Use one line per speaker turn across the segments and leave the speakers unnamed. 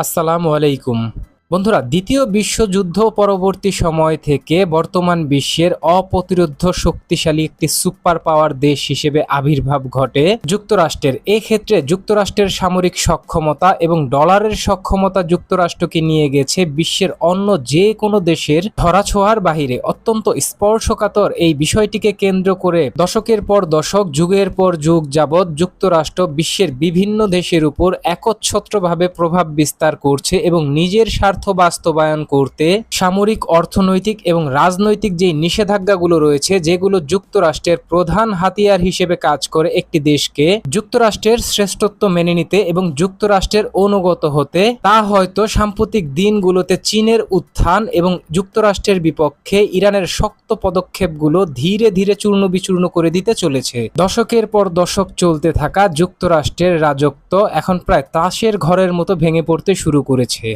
আসসালামু আলাইকুম। বন্ধুরা, দ্বিতীয় বিশ্বযুদ্ধ পরবর্তী সময় থেকে বর্তমান বিশ্বের অপ্রতিরোধ্য শক্তিশালী একটি সুপার পাওয়ার দেশ হিসেবে আবির্ভাব ঘটে যুক্তরাষ্ট্রের। এক্ষেত্রে যুক্তরাষ্ট্রের সামরিক সক্ষমতা এবং ডলারের সক্ষমতা যুক্তরাষ্ট্রকে নিয়ে গেছে বিশ্বের অন্য যে কোনো দেশের ধরাছোঁয়ার বাহিরে। অত্যন্ত স্পর্শকাতর এই বিষয়টিকে কেন্দ্র করে দশকের পর দশক, যুগের পর যুগ যাবৎ যুক্তরাষ্ট্র বিশ্বের বিভিন্ন দেশের উপর একচ্ছত্রভাবে প্রভাব বিস্তার করছে এবং নিজের স্বার্থ বাস্তবায়ন করতে সামরিক, অর্থনৈতিক এবং রাজনৈতিক যে নিষেধাজ্ঞাগুলো রয়েছে, যেগুলো যুক্তরাষ্ট্রের প্রধান হাতিয়ার হিসেবে কাজ করে একটি দেশকে যুক্তরাষ্ট্রের শ্রেষ্ঠত্ব মেনে নিতে এবং যুক্তরাষ্ট্রের অনুগত হতে, তা হয়তো সাম্প্রতিক দিনগুলোতে চীনের উত্থান এবং যুক্তরাষ্ট্রের বিপক্ষে ইরানের শক্ত পদক্ষেপগুলো ধীরে ধীরে চূর্ণ বিচূর্ণ করে দিতে চলেছে। দশকের পর দশক চলতে থাকা যুক্তরাষ্ট্রের রাজত্ব এখন প্রায় তাসের ঘরের মতো ভেঙে পড়তে শুরু করেছে।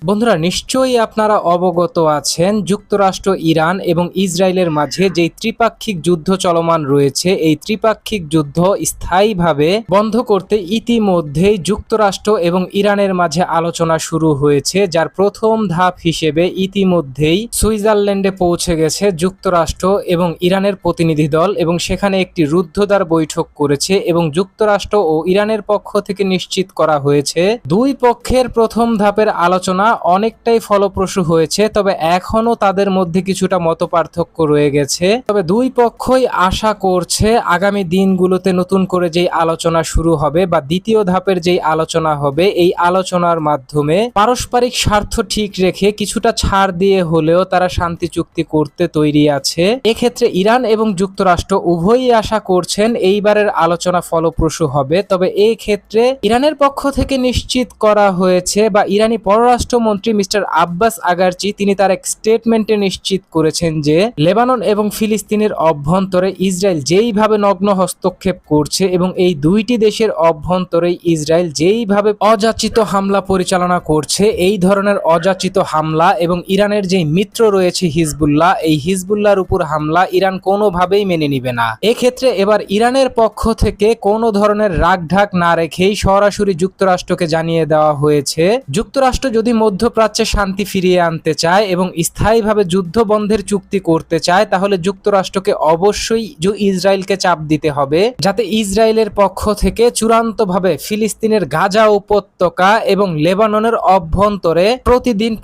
বন্ধুরা, নিশ্চয়ই আপনারা অবগত আছেন যুক্তরাষ্ট্র, ইরান এবং ইসরায়েলের মাঝে যে ত্রিপাক্ষিক যুদ্ধ চলমান রয়েছে, এই ত্রিপাক্ষিক যুদ্ধ স্থায়ীভাবে বন্ধ করতে ইতিমধ্যেই যুক্তরাষ্ট্র এবং ইরানের মাঝে আলোচনা শুরু হয়েছে, যার প্রথম ধাপ হিসেবে ইতিমধ্যেই সুইজারল্যান্ডে পৌঁছে গেছে যুক্তরাষ্ট্র এবং ইরানের প্রতিনিধি দল এবং সেখানে একটি রুদ্ধদ্বার বৈঠক করেছে এবং যুক্তরাষ্ট্র ও ইরানের পক্ষ থেকে নিশ্চিত করা হয়েছে দুই পক্ষের প্রথম ধাপের আলোচনা অনেকটাই ফলপ্রসূ হয়েছে। তবে এখনো তাদের মধ্যে কিছুটা মতপার্থক্য রয়ে গেছে। তবে দুই পক্ষই আশা করছে আগামী দিনগুলোতে নতুন করে যেই আলোচনা শুরু হবে বা দ্বিতীয় ধাপের যেই আলোচনা হবে, এই আলোচনার মাধ্যমে পারস্পরিক স্বার্থ ঠিক রেখে কিছুটা ছাড় দিয়ে হলেও তারা শান্তি চুক্তি করতে তৈরি আছে। এক্ষেত্রে ইরান এবং যুক্তরাষ্ট্র উভয়ই আশা করছেন এইবারের আলোচনা ফলপ্রসূ হবে। তবে এই ক্ষেত্রে ইরানের পক্ষ থেকে নিশ্চিত করা হয়েছে বা ইরানি পররাষ্ট্রমন্ত্রী মিস্টার আব্বাস আগারচি তিনি তার এক স্টেটমেন্টে নিশ্চিত করেছেন যে লেবানন এবং ফিলিস্তিনের অভ্যন্তরে ইসরায়েল যেইভাবে নগ্ন হস্তক্ষেপ করছে এবং এই দুইটি দেশের অভ্যন্তরে ইসরায়েল যেইভাবে অযাচিত হামলা পরিচালনা করছে, এই ধরনের অযাচিত হামলা এবং ইরানের যে মিত্র রয়েছে হিজবুল্লাহ, এই হিজবুল্লাহর উপর হামলা ইরান কোনোভাবেই মেনে নিবে না। এক্ষেত্রে এবার ইরানের পক্ষ থেকে কোনো ধরনের রাগঢাক না রেখেই সরাসরি যুক্তরাষ্ট্রকে জানিয়ে দেওয়া হয়েছে যুক্তরাষ্ট্র যদি মধ্যপ্রাচ্যে শান্তি ফিরিয়ে আনতে চায় এবং স্থায়ীভাবে যুদ্ধ বন্ধের চুক্তি করতে চায়, তাহলে যুক্তরাষ্ট্রকে অবশ্যই ইসরায়েলকে চাপ দিতে হবে যাতে ইসরায়েলের পক্ষ থেকে চূড়ান্তভাবে ফিলিস্তিনের গাজা উপত্যকা এবং লেবাননের অভ্যন্তরে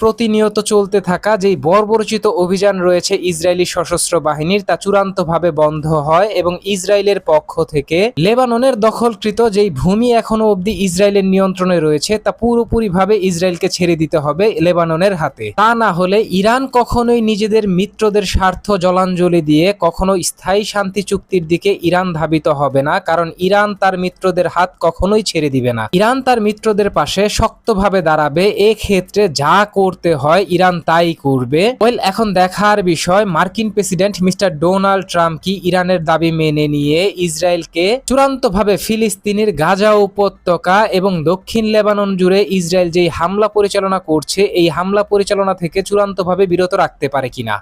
প্রতিনিয়ত চলতে থাকা যেই বর্বরচিত অভিযান রয়েছে ইসরায়েলি সশস্ত্র বাহিনীর, তা চূড়ান্তভাবে বন্ধ হয় এবং ইসরায়েলের পক্ষ থেকে লেবাননের দখলকৃত যেই ভূমি এখনো অবধি ইসরায়েলের নিয়ন্ত্রণে রয়েছে, তা পুরোপুরিভাবে ইসরায়েলকে ছেড়ে দিতে হবে লেবাননের হাতে। তা না হলে ইরান কখনোই নিজেদের মিত্রদের স্বার্থ জলাঞ্জলি দিয়ে কখনো স্থায়ী শান্তি চুক্তির দিকে ইরান ধাবিত হবে না, কারণ ইরান তার মিত্রদের হাত কখনোই ছেড়ে দিবে না। ইরান তার মিত্রদের পাশে শক্তভাবে দাঁড়াবে। এক্ষেত্রে যা করতে হয় ইরান তাই করবে। এখন দেখার বিষয় মার্কিন প্রেসিডেন্ট মিস্টার ডোনাল্ড ট্রাম্প কি ইরানের দাবি মেনে নিয়ে ইসরায়েলকে চূড়ান্তভাবে ফিলিস্তিনের গাজা উপত্যকা এবং দক্ষিণ লেবানন জুড়ে ইসরায়েল যেই হামলা পরিচালনা করছে, এই হামলা পরিচালনা থেকে চূড়ান্তভাবে বিরত রাখতে পারে কিনা।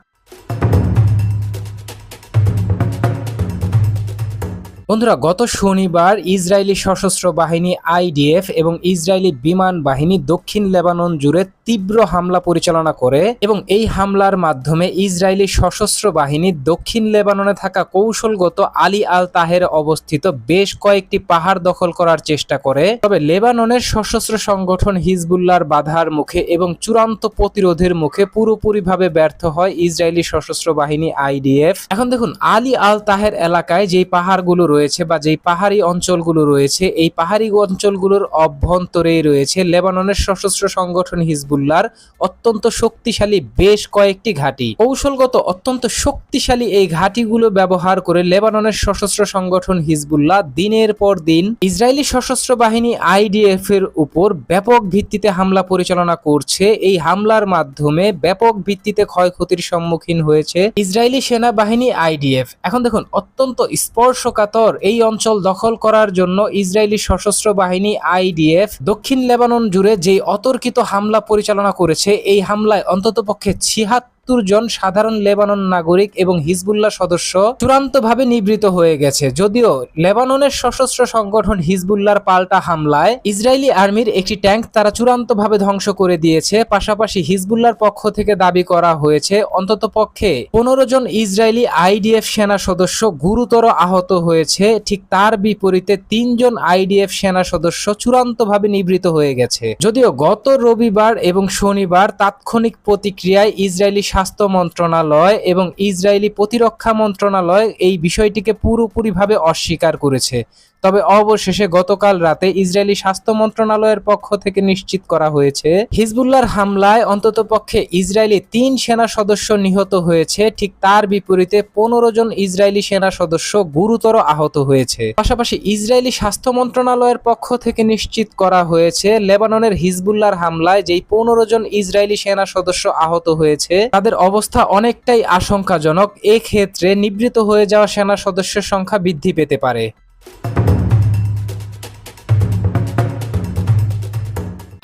বন্ধুরা, গত শনিবার ইসরায়েলি সশস্ত্র বাহিনী আইডিএফ এবং ইসরায়েলি বিমান বাহিনী দক্ষিণ লেবানন জুড়ে তীব্র হামলা পরিচালনা করে এবং এই হামলার মাধ্যমে ইসরায়েলি সশস্ত্র বাহিনী দক্ষিণ লেবাননে থাকা কৌশলগত আলী আল তাহের অবস্থিত বেশ কয়েকটি পাহাড় দখল করার চেষ্টা করে। তবে লেবাননের সশস্ত্র সংগঠন হিজবুল্লাহর বাধার মুখে এবং চূড়ান্ত প্রতিরোধের মুখে পুরোপুরিভাবে ব্যর্থ হয় ইসরায়েলি সশস্ত্র বাহিনী আইডিএফ। এখন দেখুন, আলী আল তাহের এলাকায় যেই পাহাড়গুলো রয়েছে বা যেই পাহাড়ি অঞ্চলগুলো রয়েছে, এই পাহাড়ি অঞ্চলগুলোর অভ্যন্তরেই রয়েছে লেবাননের সশস্ত্র সংগঠন হিজবুল্লাহর অত্যন্ত শক্তিশালী বেশ কয়েকটি ঘাঁটি। কৌশলগত অত্যন্ত শক্তিশালী এই ঘাঁটিগুলো ব্যবহার করে লেবাননের সশস্ত্র সংগঠন হিজবুল্লাহ দিনের পর দিন ইসরায়েলি সশস্ত্র বাহিনী আইডিএফ এর উপর ব্যাপক ভিত্তিতে হামলা পরিচালনা করছে। এই হামলার মাধ্যমে ব্যাপক ভিত্তিতে ক্ষয়ক্ষতির সম্মুখীন হয়েছে ইসরায়েলি সেনাবাহিনী আইডিএফ। এখন দেখুন, অত্যন্ত স্পর্শকাতর এই অঞ্চল দখল করার জন্য ইসরায়েলি সশস্ত্র বাহিনী আইডিএফ দক্ষিণ লেবানন জুড়ে যেই অতর্কিত হামলা পরিচালনা করেছে, এই হামলায় অন্ততপক্ষে ৭৬ 70 জন সাধারণ লেবানন নাগরিক এবং হিজবুল্লাহ সদস্য চূড়ান্তভাবে নিবৃত হয়ে গেছে। যদিও লেবাননের সশস্ত্র সংগঠন হিজবুল্লাহর পাল্টা হামলায় ইসরায়েলি আর্মির একটি ট্যাঙ্ক তারা চূড়ান্তভাবে ধ্বংস করে দিয়েছে। পাশাপাশি হিজবুল্লাহর পক্ষ থেকে দাবি করা হয়েছে অন্ততপক্ষে 15 জন ইসরায়েলি আইডিএফ সেনা সদস্য গুরুতর আহত হয়েছে। ঠিক তার বিপরীতে 3 জন আইডিএফ সেনা সদস্য চূড়ান্তভাবে নিবৃত হয়ে গেছে। যদিও গত রবিবার এবং শনিবার তাৎক্ষণিক প্রতিক্রিয়ায় ইসরায়েলি স্বাস্থ্য মন্ত্রণালয় এবং ইসরায়েলি প্রতিরক্ষা মন্ত্রণালয় এই বিষয়টিকে পুরোপুরিভাবে অস্বীকার করেছে। তবে অবশেষে গতকাল রাতে ইসরায়েলি স্বাস্থ্য মন্ত্রণালয়ের পক্ষ থেকে নিশ্চিত করা হয়েছে হিজবুল্লাহর হামলায় অন্ততপক্ষে ইসরায়েলি 3 সেনা সদস্য নিহত হয়েছে। ঠিক তার বিপরীতে 15 জন ইসরায়েলি সেনা সদস্য গুরুতর আহত হয়েছে। পাশাপাশি ইসরায়েলি স্বাস্থ্য মন্ত্রণালয়ের পক্ষ থেকে নিশ্চিত করা হয়েছে লেবাননের হিজবুল্লাহর হামলায় যেই 15 জন ইসরায়েলি সেনা সদস্য আহত হয়েছে তাদের অবস্থা অনেকটাই আশঙ্কাজনক। এক্ষেত্রে নিবৃত হয়ে যাওয়া সেনা সদস্যের সংখ্যা বৃদ্ধি পেতে পারে।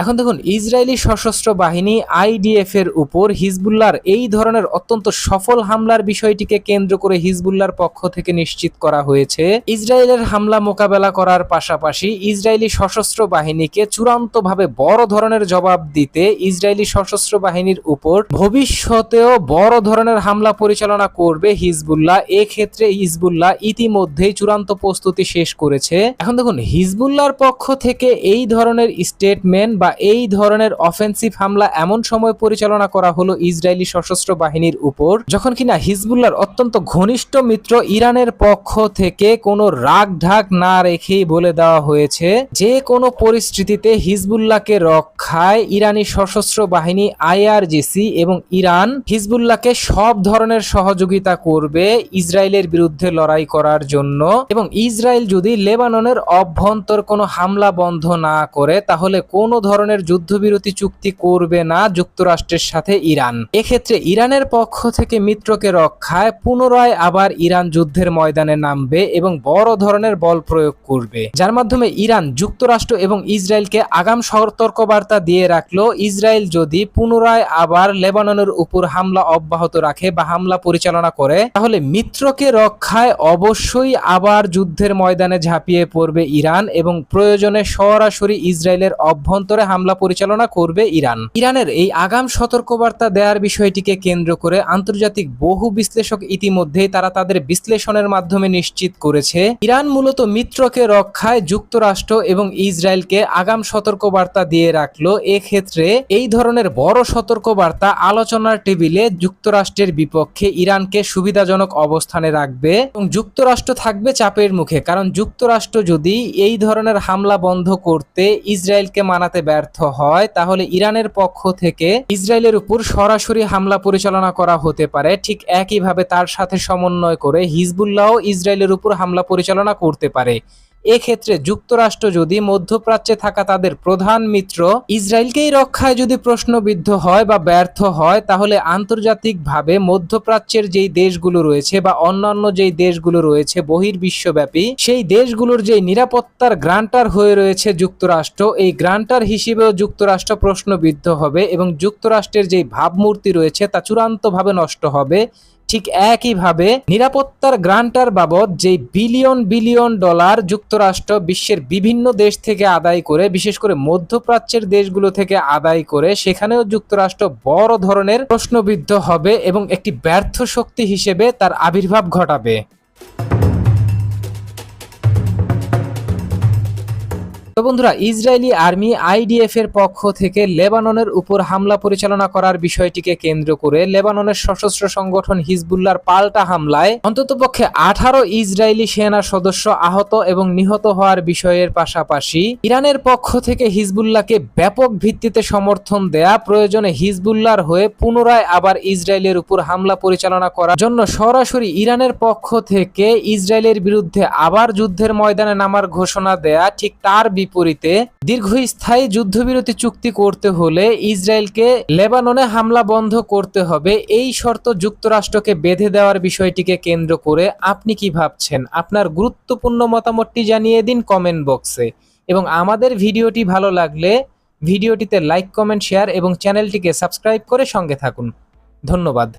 এখন দেখুন, ইসরায়েলি সশস্ত্র বাহিনী আইডিএফ এর উপর হিজবুল্লাহর এই ধরনের অত্যন্ত সফল হামলার বিষয়টিকে কেন্দ্র করে হিজবুল্লাহর পক্ষ থেকে নিশ্চিত করা হয়েছে ইসরায়েলের হামলা মোকাবেলা করার পাশাপাশি ইসরায়েলি সশস্ত্র বাহিনীকে চূড়ান্তভাবে বড় ধরনের জবাব দিতে ইসরায়েলি সশস্ত্র বাহিনীর উপর ভবিষ্যতেও বড় ধরনের হামলা পরিচালনা করবে হিজবুল্লাহ। এক্ষেত্রে হিজবুল্লাহ ইতিমধ্যেই চূড়ান্ত প্রস্তুতি শেষ করেছে। এখন দেখুন, হিজবুল্লাহর পক্ষ থেকে এই ধরনের স্টেটমেন্ট বা এই ধরনের অফেন্সিভ হামলা এমন সময় পরিচালনা করা হলো ইসরায়েলি সশস্ত্র বাহিনীর উপর যখন কিনা হিজবুল্লাহর অত্যন্ত ঘনিষ্ঠ মিত্র ইরানের পক্ষ থেকে কোনো রাগ ঢাক না রেখেই বলে দেওয়া হয়েছে যে কোনো পরিস্থিতিতে হিজবুল্লাহকে রক্ষায় ইরানি সশস্ত্র বাহিনী আইআরজিসি এবং ইরান হিজবুল্লাহকে সব ধরনের সহযোগিতা করবে ইসরায়েলের বিরুদ্ধে লড়াই করার জন্য। এবং ইসরায়েল যদি লেবাননের অভ্যন্তর কোনো হামলা বন্ধ না করে তাহলে কোনো ধরনের যুদ্ধবিরতি চুক্তি করবে না যুক্তরাষ্ট্রের সাথে ইরান। এক্ষেত্রে ইরানের পক্ষ থেকে মিত্রকে রক্ষায় পুনরায় আবার ইরান যুদ্ধের ময়দানে নামবে এবং বড় ধরনের বল প্রয়োগ করবে, যার মাধ্যমে ইরান যুক্তরাষ্ট্র এবং ইসরায়েলকে আগাম সতর্কবার্তা দিয়ে রাখলো ইসরায়েল যদি পুনরায় আবার লেবাননের উপর হামলা অব্যাহত রাখে বা হামলা পরিচালনা করে তাহলে মিত্রকে রক্ষায় অবশ্যই আবার যুদ্ধের ময়দানে ঝাঁপিয়ে পড়বে ইরান এবং প্রয়োজনে সরাসরি ইসরায়েলের অভ্যন্তরে হামলা পরিচালনা করবে ইরান। ইরানের এই আগাম সতর্কবার্তা দেওয়ার বিষয়টিকে কেন্দ্র করে আন্তর্জাতিক বহু বিশ্লেষক ইতিমধ্যেই তারা তাদের বিশ্লেষণের মাধ্যমে নিশ্চিত করেছে ইরান মূলত মিত্রকে রক্ষায় যুক্তরাষ্ট্র এবং ইসরায়েলকে আগাম সতর্কবার্তা দিয়ে রাখলো। এক্ষেত্রে এই ধরনের বড় সতর্কবার্তা আলোচনার টেবিলে যুক্তরাষ্ট্রের বিপক্ষে ইরানকে সুবিধাজনক অবস্থানে রাখবে এবং যুক্তরাষ্ট্র থাকবে চাপের মুখে, কারণ যুক্তরাষ্ট্র যদি এই ধরনের হামলা বন্ধ করতে ইসরায়েলকে মানাতে ব্যর্থ হয় তাহলে ইরানের পক্ষ থেকে ইসরায়েলের উপর সরাসরি হামলা পরিচালনা করা হতে পারে। ঠিক একইভাবে তার সাথে সমন্বয় করে হিজবুল্লাহ ইসরায়েলের উপর হামলা পরিচালনা করতে পারে। এক্ষেত্রে যুক্তরাষ্ট্র যদি মধ্যপ্রাচ্যে থাকা তাদের প্রধান মিত্র ইসরায়েলকেই রক্ষায় যদি প্রশ্নবিদ্ধ হয় বা ব্যর্থ হয় তাহলে আন্তর্জাতিকভাবে মধ্যপ্রাচ্যের যেই দেশগুলো রয়েছে বা অন্যান্য যেই দেশগুলো রয়েছে বহির্বিশ্বব্যাপী সেই দেশগুলোর যেই নিরাপত্তার গ্রান্টার হয়ে রয়েছে যুক্তরাষ্ট্র, এই গ্রান্টার হিসেবেও যুক্তরাষ্ট্র প্রশ্নবিদ্ধ হবে এবং যুক্তরাষ্ট্রের যেই ভাবমূর্তি রয়েছে তা চূড়ান্তভাবে নষ্ট হবে। ঠিক একইভাবে নিরাপত্তার গ্রান্টার বাবদ যে বিলিয়ন বিলিয়ন ডলার যুক্তরাষ্ট্র বিশ্বের বিভিন্ন দেশ থেকে আদায় করে, বিশেষ করে মধ্যপ্রাচ্যের দেশগুলো থেকে আদায় করে, সেখানেও যুক্তরাষ্ট্র বড় ধরনের প্রশ্নবিদ্ধ হবে এবং একটি ব্যর্থ শক্তি হিসেবে তার আবির্ভাব ঘটাবে। তো বন্ধুরা, ইসরায়েলি আর্মি আইডিএফ এর পক্ষ থেকে লেবাননের উপর হামলা পরিচালনা করার বিষয়টিকে কেন্দ্র করে লেবাননের সশস্ত্র সংগঠন হিজবুল্লাহর পাল্টা হামলায় অন্ততপক্ষে 18 ইসরায়েলি সেনা সদস্য আহত এবং নিহত হওয়ার বিষয়ের পাশাপাশি ইরানের পক্ষ থেকে হিজবুল্লাহকে ব্যাপক ভিত্তিতে সমর্থন দেয়া, প্রয়োজনে হিজবুল্লাহর হয়ে পুনরায় আবার ইসরায়েলের উপর হামলা পরিচালনা করার জন্য সরাসরি ইরানের পক্ষ থেকে ইসরায়েলের বিরুদ্ধে আবার যুদ্ধের ময়দানে নামার ঘোষণা দেয়া। ঠিক তার বিপরীতে দীর্ঘস্থায়ী যুদ্ধবিরতি চুক্তি করতে হলে ইসরায়েলকে লেবাননে হামলা বন্ধ করতে হবে, এই শর্ত যুক্তরাষ্ট্রকে বেঁধে দেওয়ার বিষয়টিকে কেন্দ্র করে আপনি কি ভাবছেন? আপনার গুরুত্বপূর্ণ মতামতটি জানিয়ে দিন কমেন্ট বক্সে। এবং আমাদের ভিডিওটি ভালো লাগলে ভিডিওটিতে লাইক, কমেন্ট, শেয়ার এবং চ্যানেলটিকে সাবস্ক্রাইব করে সঙ্গে থাকুন। ধন্যবাদ।